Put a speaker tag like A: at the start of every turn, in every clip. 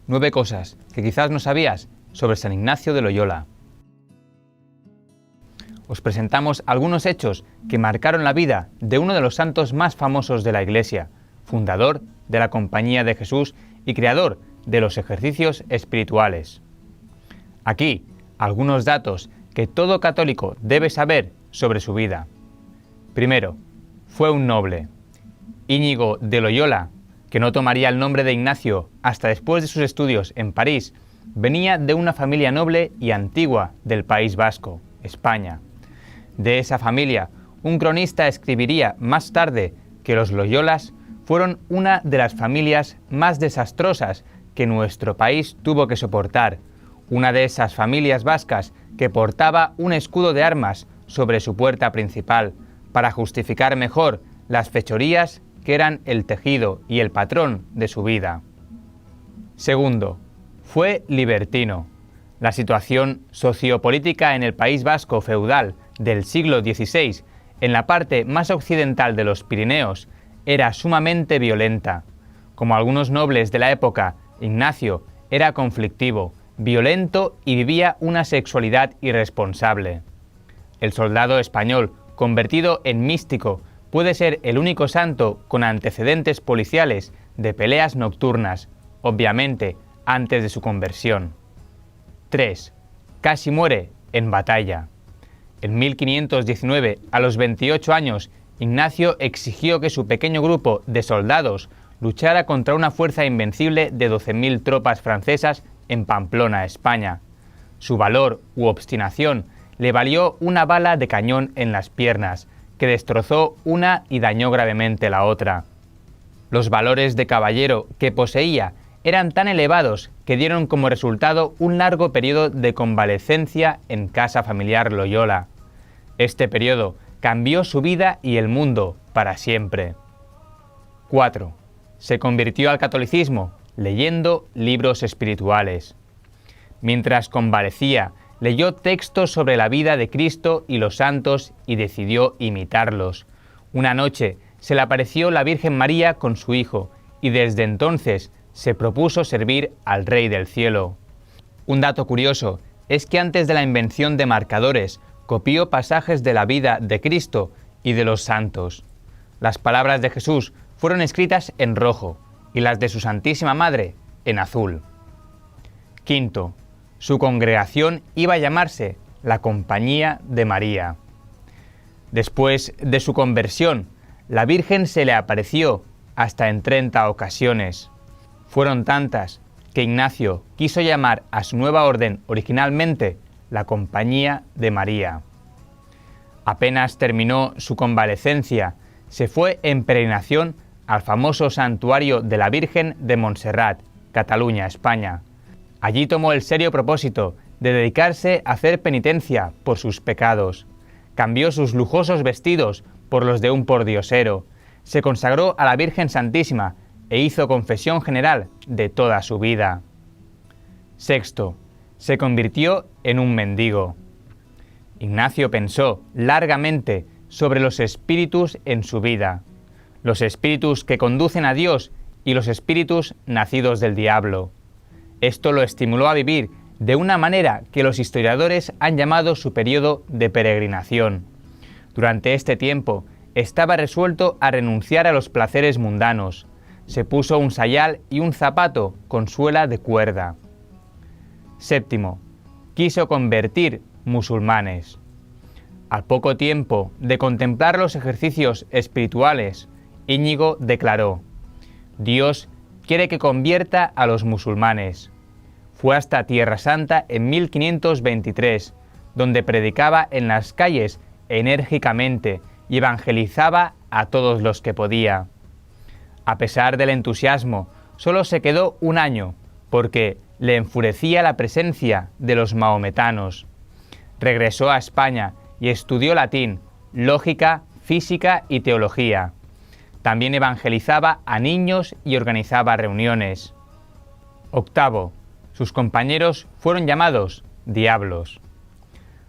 A: 9 cosas que quizás no sabías sobre San Ignacio de Loyola. Os presentamos algunos hechos que marcaron la vida de uno de los santos más famosos de la Iglesia, fundador de la Compañía de Jesús y creador de los ejercicios espirituales. Aquí, algunos datos que todo católico debe saber sobre su vida. Primero, fue un noble. Íñigo de Loyola, que no tomaría el nombre de Ignacio hasta después de sus estudios en París, venía de una familia noble y antigua del País Vasco, España. De esa familia, un cronista escribiría más tarde que los Loyolas fueron una de las familias más desastrosas que nuestro país tuvo que soportar, una de esas familias vascas que portaba un escudo de armas sobre su puerta principal para justificar mejor las fechorías que eran el tejido y el patrón de su vida. Segundo, fue libertino. La situación sociopolítica en el País Vasco feudal del siglo XVI, en la parte más occidental de los Pirineos, era sumamente violenta. Como algunos nobles de la época, Ignacio era conflictivo, violento y vivía una sexualidad irresponsable. El soldado español, convertido en místico, puede ser el único santo con antecedentes policiales de peleas nocturnas, obviamente antes de su conversión. 3. Casi muere en batalla. En 1519, a los 28 años, Ignacio exigió que su pequeño grupo de soldados luchara contra una fuerza invencible de 12.000 tropas francesas en Pamplona, España. Su valor u obstinación le valió una bala de cañón en las piernas, que destrozó una y dañó gravemente la otra. Los valores de caballero que poseía eran tan elevados que dieron como resultado un largo periodo de convalecencia en casa familiar Loyola. Este periodo cambió su vida y el mundo para siempre. 4. Se convirtió al catolicismo leyendo libros espirituales. Mientras convalecía, leyó textos sobre la vida de Cristo y los santos y decidió imitarlos. Una noche se le apareció la Virgen María con su hijo y desde entonces se propuso servir al Rey del Cielo. Un dato curioso es que antes de la invención de marcadores, copió pasajes de la vida de Cristo y de los santos. Las palabras de Jesús fueron escritas en rojo y las de su Santísima Madre en azul. 5. Su congregación iba a llamarse la Compañía de María. Después de su conversión, la Virgen se le apareció hasta en 30 ocasiones. Fueron tantas que Ignacio quiso llamar a su nueva orden originalmente la Compañía de María. Apenas terminó su convalecencia, se fue en peregrinación al famoso santuario de la Virgen de Montserrat, Cataluña, España. Allí tomó el serio propósito de dedicarse a hacer penitencia por sus pecados. Cambió sus lujosos vestidos por los de un pordiosero, se consagró a la Virgen Santísima e hizo confesión general de toda su vida. 6. Se convirtió en un mendigo. Ignacio pensó largamente sobre los espíritus en su vida, los espíritus que conducen a Dios y los espíritus nacidos del diablo. Esto lo estimuló a vivir de una manera que los historiadores han llamado su periodo de peregrinación. Durante este tiempo estaba resuelto a renunciar a los placeres mundanos. Se puso un sayal y un zapato con suela de cuerda. 7. Quiso convertir musulmanes. Al poco tiempo de contemplar los ejercicios espirituales, Íñigo declaró: Dios quiere que convierta a los musulmanes. Fue hasta Tierra Santa en 1523, donde predicaba en las calles enérgicamente y evangelizaba a todos los que podía. A pesar del entusiasmo, solo se quedó un año, porque le enfurecía la presencia de los mahometanos. Regresó a España y estudió latín, lógica, física y teología. También evangelizaba a niños y organizaba reuniones. 8. Sus compañeros fueron llamados diablos.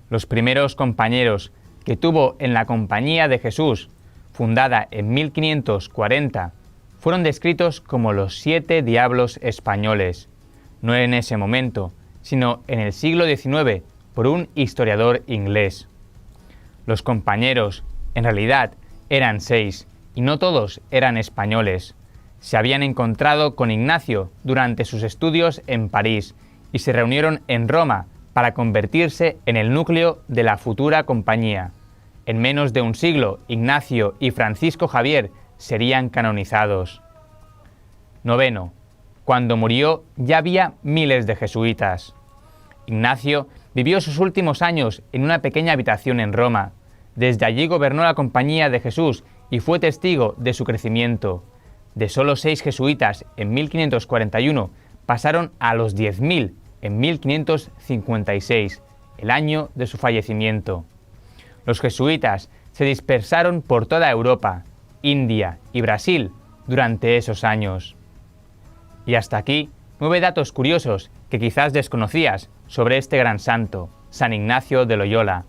A: Los primeros compañeros que tuvo en la Compañía de Jesús, fundada en 1540, fueron descritos como los 7 diablos españoles. no en ese momento, sino en el siglo XIX, por un historiador inglés. Los compañeros, en realidad, eran 6, y no todos eran españoles. Se habían encontrado con Ignacio durante sus estudios en París y se reunieron en Roma para convertirse en el núcleo de la futura compañía. En menos de un siglo, Ignacio y Francisco Javier serían canonizados. 9. Cuando murió ya había miles de jesuitas. Ignacio vivió sus últimos años en una pequeña habitación en Roma. Desde allí gobernó la Compañía de Jesús y fue testigo de su crecimiento. De solo 6 jesuitas en 1541 pasaron a los 10.000 en 1556, el año de su fallecimiento. Los jesuitas se dispersaron por toda Europa, India y Brasil durante esos años. Y hasta aquí 9 datos curiosos que quizás desconocías sobre este gran santo, San Ignacio de Loyola.